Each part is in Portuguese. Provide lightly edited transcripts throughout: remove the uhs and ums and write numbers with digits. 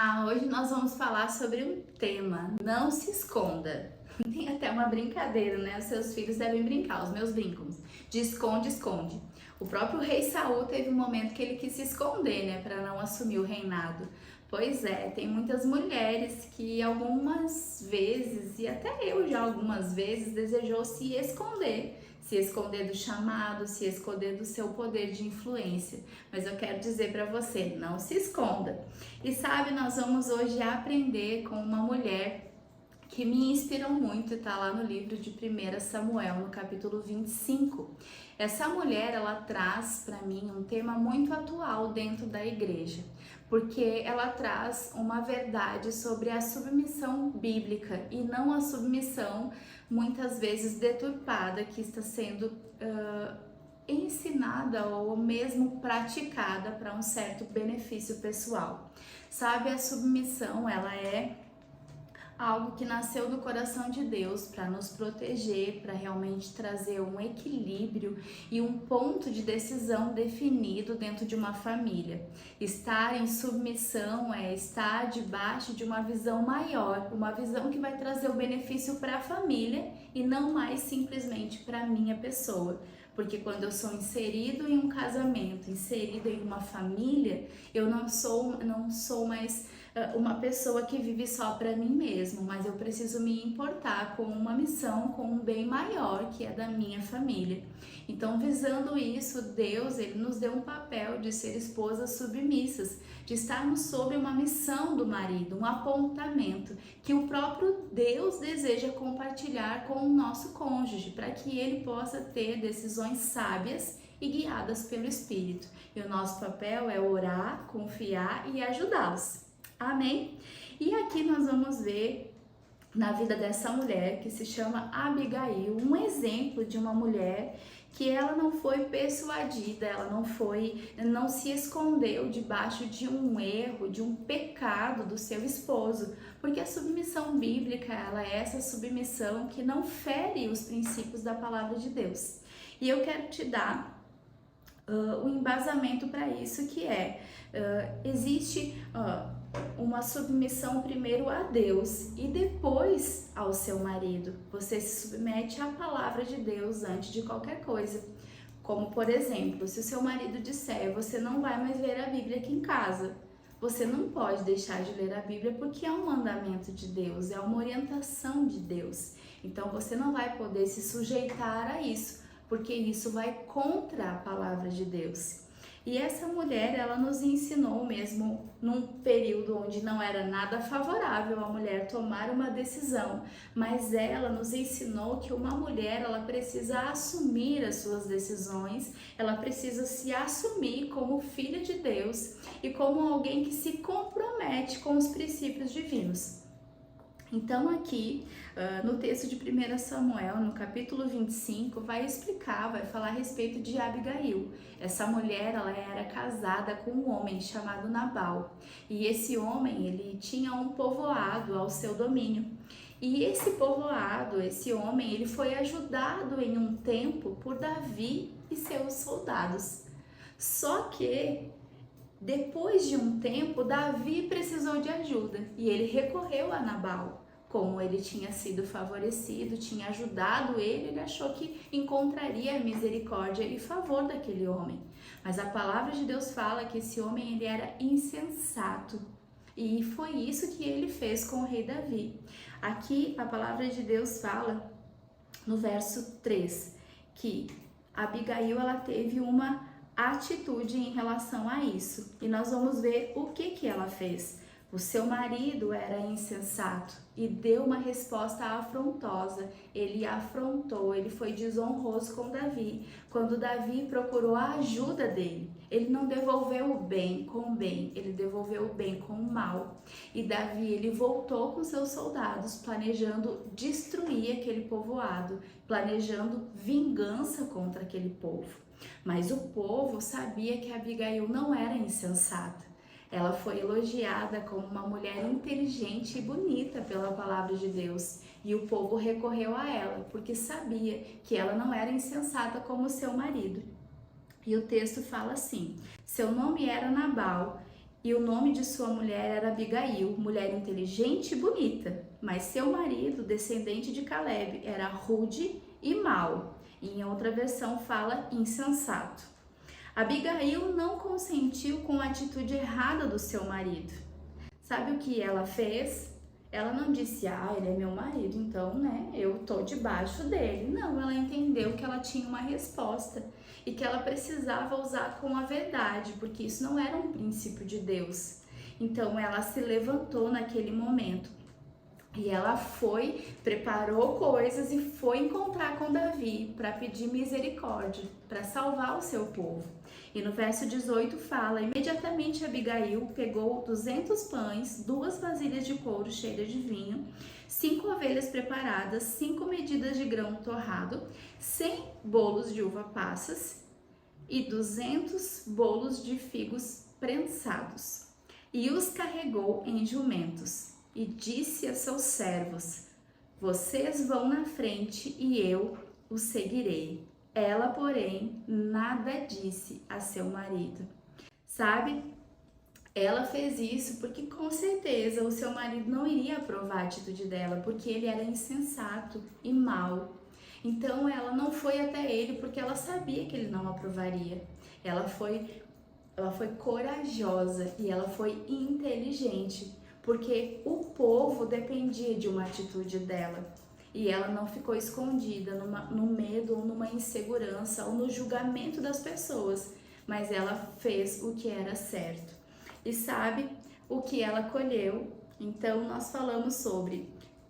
Olá! Hoje nós vamos falar sobre um tema, não se esconda. Tem até uma brincadeira, né? Os seus filhos devem brincar, os meus brincam, de esconde, esconde. O próprio rei Saul teve um momento que ele quis se esconder, né, para não assumir o reinado. Pois é, tem muitas mulheres que algumas vezes, e até eu já algumas vezes, desejou se esconder do chamado, se esconder do seu poder de influência. Mas eu quero dizer para você, não se esconda. E sabe, nós vamos hoje aprender com uma mulher que me inspiram muito, está lá no livro de 1 Samuel, no capítulo 25. Essa mulher, ela traz para mim um tema muito atual dentro da igreja, porque ela traz uma verdade sobre a submissão bíblica e não a submissão muitas vezes deturpada que está sendo ensinada ou mesmo praticada para um certo benefício pessoal. Sabe, a submissão, ela é algo que nasceu do coração de Deus para nos proteger, para realmente trazer um equilíbrio e um ponto de decisão definido dentro de uma família. Estar em submissão é estar debaixo de uma visão maior, uma visão que vai trazer o benefício para a família e não mais simplesmente para a minha pessoa. Porque quando eu sou inserido em um casamento, inserido em uma família, eu não sou mais uma pessoa que vive só para mim mesmo, mas eu preciso me importar com uma missão, com um bem maior que é da minha família. Então, visando isso, Deus, ele nos deu um papel de ser esposas submissas, de estarmos sob uma missão do marido, um apontamento que o próprio Deus deseja compartilhar com o nosso cônjuge, para que ele possa ter decisões sábias e guiadas pelo Espírito. E o nosso papel é orar, confiar e ajudá-los. Amém? E aqui nós vamos ver na vida dessa mulher que se chama Abigail, um exemplo de uma mulher que ela não foi persuadida, ela não se escondeu debaixo de um erro, de um pecado do seu esposo, porque a submissão bíblica, ela é essa submissão que não fere os princípios da palavra de Deus. E eu quero te dar um embasamento para isso, que existe uma submissão primeiro a Deus e depois ao seu marido. Você se submete à palavra de Deus antes de qualquer coisa. Como, por exemplo, se o seu marido disser, você não vai mais ler a Bíblia aqui em casa, você não pode deixar de ler a Bíblia porque é um mandamento de Deus, é uma orientação de Deus. Então você não vai poder se sujeitar a isso, porque isso vai contra a palavra de Deus. E essa mulher, ela nos ensinou mesmo num período onde não era nada favorável a mulher tomar uma decisão, mas ela nos ensinou que uma mulher, ela precisa assumir as suas decisões, ela precisa se assumir como filha de Deus e como alguém que se compromete com os princípios divinos. Então aqui, no texto de 1 Samuel, no capítulo 25, vai falar a respeito de Abigail. Essa mulher, ela era casada com um homem chamado Nabal. E esse homem, ele tinha um povoado ao seu domínio. E esse povoado, esse homem, ele foi ajudado em um tempo por Davi e seus soldados. Só que depois de um tempo, Davi precisou de ajuda e ele recorreu a Nabal. Como ele tinha sido favorecido, tinha ajudado ele achou que encontraria misericórdia e favor daquele homem. Mas a palavra de Deus fala que esse homem, ele era insensato. E foi isso que ele fez com o rei Davi. Aqui a palavra de Deus fala no verso 3 que Abigail, ela teve uma atitude em relação a isso. E nós vamos ver o que ela fez. O seu marido era insensato e deu uma resposta afrontosa. Ele afrontou, ele foi desonroso com Davi. Quando Davi procurou a ajuda dele, ele não devolveu o bem com o bem, ele devolveu o bem com o mal. E Davi, ele voltou com seus soldados, planejando destruir aquele povoado, planejando vingança contra aquele povo. Mas o povo sabia que Abigail não era insensata. Ela foi elogiada como uma mulher inteligente e bonita pela palavra de Deus. E o povo recorreu a ela, porque sabia que ela não era insensata como seu marido. E o texto fala assim: seu nome era Nabal, E o nome de sua mulher era Abigail, mulher inteligente e bonita. Mas seu marido, descendente de Caleb, era rude e mau. E em outra versão fala insensato. Abigail não consentiu com a atitude errada do seu marido. Sabe o que ela fez? Ela não disse, ele é meu marido, então, eu tô debaixo dele. Não, ela entendeu que ela tinha uma resposta e que ela precisava usar com a verdade, porque isso não era um princípio de Deus. Então, ela se levantou naquele momento e ela foi, preparou coisas e foi encontrar com Davi para pedir misericórdia, para salvar o seu povo. E no verso 18 fala, imediatamente Abigail pegou 200 pães, 2 vasilhas de couro cheias de vinho, 5 ovelhas preparadas, 5 medidas de grão torrado, 100 bolos de uva passas e 200 bolos de figos prensados. E os carregou em jumentos e disse a seus servos, vocês vão na frente e eu os seguirei. Ela, porém, nada disse a seu marido. Sabe? Ela fez isso porque com certeza o seu marido não iria aprovar a atitude dela, porque ele era insensato e mau. Então ela não foi até ele porque ela sabia que ele não aprovaria. Ela foi corajosa e ela foi inteligente, porque o povo dependia de uma atitude dela. E ela não ficou escondida no medo ou numa insegurança ou no julgamento das pessoas, mas ela fez o que era certo. E sabe o que ela colheu? Então nós falamos sobre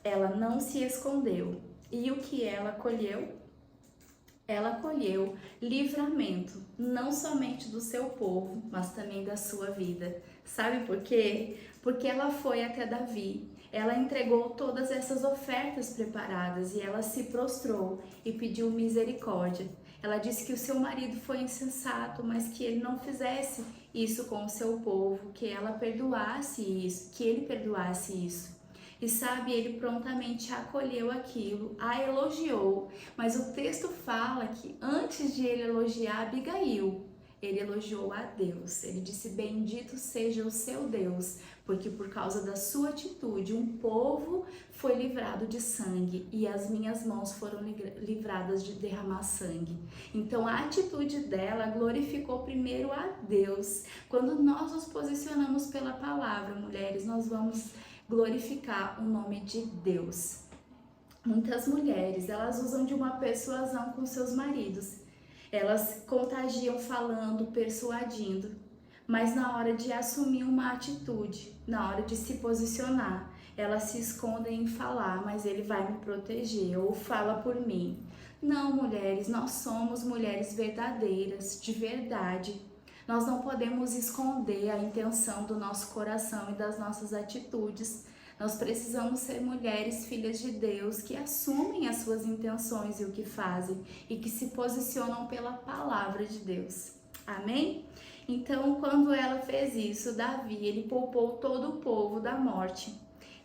ela não se escondeu. E o que ela colheu? Ela colheu livramento, não somente do seu povo, mas também da sua vida. Sabe por quê? Porque ela foi até Davi. Ela entregou todas essas ofertas preparadas e ela se prostrou e pediu misericórdia. Ela disse que o seu marido foi insensato, mas que ele não fizesse isso com o seu povo, que ela perdoasse isso, que ele perdoasse isso. E sabe, ele prontamente acolheu aquilo, a elogiou, mas o texto fala que antes de ele elogiar Abigail, ele elogiou a Deus. Ele disse, bendito seja o seu Deus, porque por causa da sua atitude, um povo foi livrado de sangue e as minhas mãos foram livradas de derramar sangue. Então a atitude dela glorificou primeiro a Deus. Quando nós nos posicionamos pela palavra, mulheres, nós vamos glorificar o nome de Deus. Muitas mulheres, elas usam de uma persuasão com seus maridos. Elas contagiam falando, persuadindo, mas na hora de assumir uma atitude, na hora de se posicionar, elas se escondem em falar, mas ele vai me proteger, ou fala por mim. Não, mulheres, nós somos mulheres verdadeiras, de verdade. Nós não podemos esconder a intenção do nosso coração e das nossas atitudes. Nós precisamos ser mulheres filhas de Deus que assumem as suas intenções e o que fazem e que se posicionam pela palavra de Deus. Amém? Então, quando ela fez isso, Davi, ele poupou todo o povo da morte.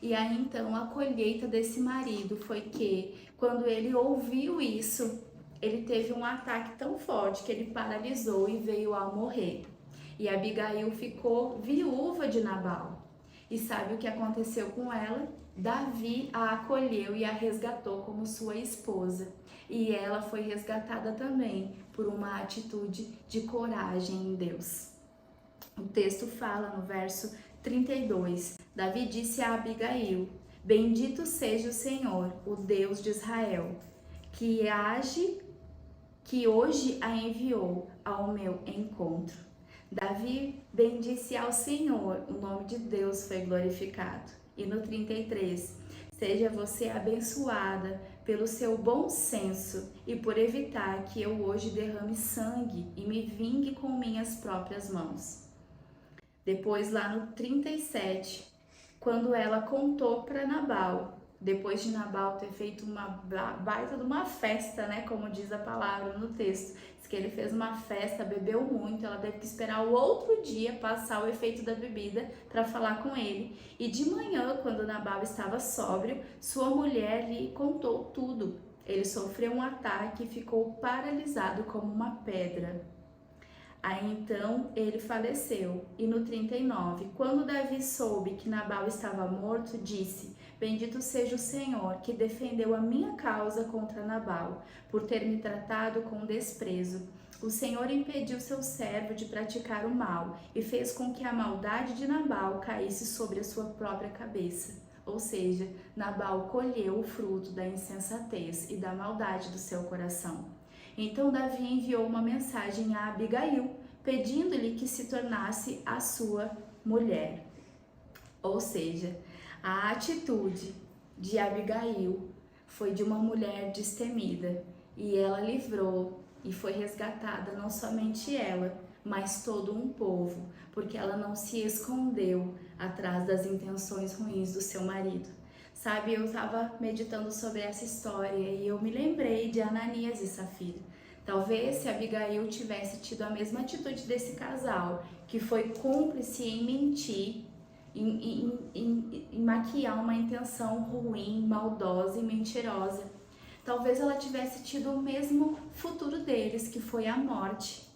E aí, então, a colheita desse marido foi que, quando ele ouviu isso, ele teve um ataque tão forte que ele paralisou e veio a morrer. E Abigail ficou viúva de Nabal. E sabe o que aconteceu com ela? Davi a acolheu e a resgatou como sua esposa. E ela foi resgatada também por uma atitude de coragem em Deus. O texto fala no verso 32. Davi disse a Abigail, bendito seja o Senhor, o Deus de Israel, que hoje a enviou ao meu encontro. Davi bendisse ao Senhor, o nome de Deus foi glorificado. E no 33, seja você abençoada pelo seu bom senso e por evitar que eu hoje derrame sangue e me vingue com minhas próprias mãos. Depois lá no 37, quando ela contou para Nabal, depois de Nabal ter feito uma baita de uma festa, como diz a palavra no texto, diz que ele fez uma festa, bebeu muito, ela teve que esperar o outro dia passar o efeito da bebida para falar com ele. E de manhã, quando Nabal estava sóbrio, sua mulher lhe contou tudo. Ele sofreu um ataque e ficou paralisado como uma pedra. Aí então ele faleceu. E no 39, quando Davi soube que Nabal estava morto, disse: Bendito seja o Senhor, que defendeu a minha causa contra Nabal, por ter me tratado com desprezo. O Senhor impediu seu servo de praticar o mal e fez com que a maldade de Nabal caísse sobre a sua própria cabeça. Ou seja, Nabal colheu o fruto da insensatez e da maldade do seu coração. Então Davi enviou uma mensagem a Abigail, pedindo-lhe que se tornasse a sua mulher. Ou seja, a atitude de Abigail foi de uma mulher destemida, e ela livrou e foi resgatada não somente ela, mas todo um povo, porque ela não se escondeu atrás das intenções ruins do seu marido. Sabe, eu estava meditando sobre essa história e eu me lembrei de Ananias e Safira. Talvez se Abigail tivesse tido a mesma atitude desse casal, que foi cúmplice em mentir, em maquiar uma intenção ruim, maldosa e mentirosa, talvez ela tivesse tido o mesmo futuro deles, que foi a morte.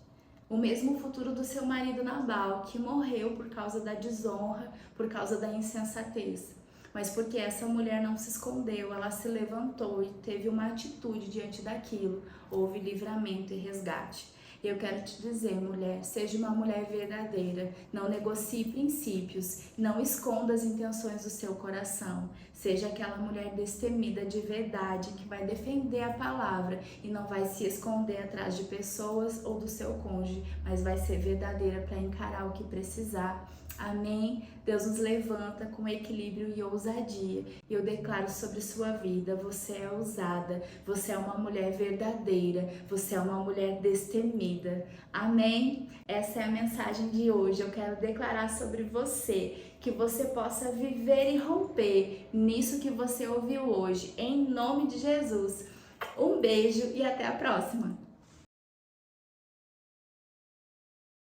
O mesmo futuro do seu marido Nabal, que morreu por causa da desonra, por causa da insensatez. Mas porque essa mulher não se escondeu, ela se levantou e teve uma atitude diante daquilo, houve livramento e resgate. E eu quero te dizer, mulher, seja uma mulher verdadeira, não negocie princípios, não esconda as intenções do seu coração. Seja aquela mulher destemida de verdade, que vai defender a palavra e não vai se esconder atrás de pessoas ou do seu cônjuge, mas vai ser verdadeira para encarar o que precisar. Amém? Deus nos levanta com equilíbrio e ousadia. E eu declaro sobre sua vida: você é ousada, você é uma mulher verdadeira, você é uma mulher destemida. Amém? Essa é a mensagem de hoje. Eu quero declarar sobre você, que você possa viver e romper nisso que você ouviu hoje, em nome de Jesus. Um beijo e até a próxima!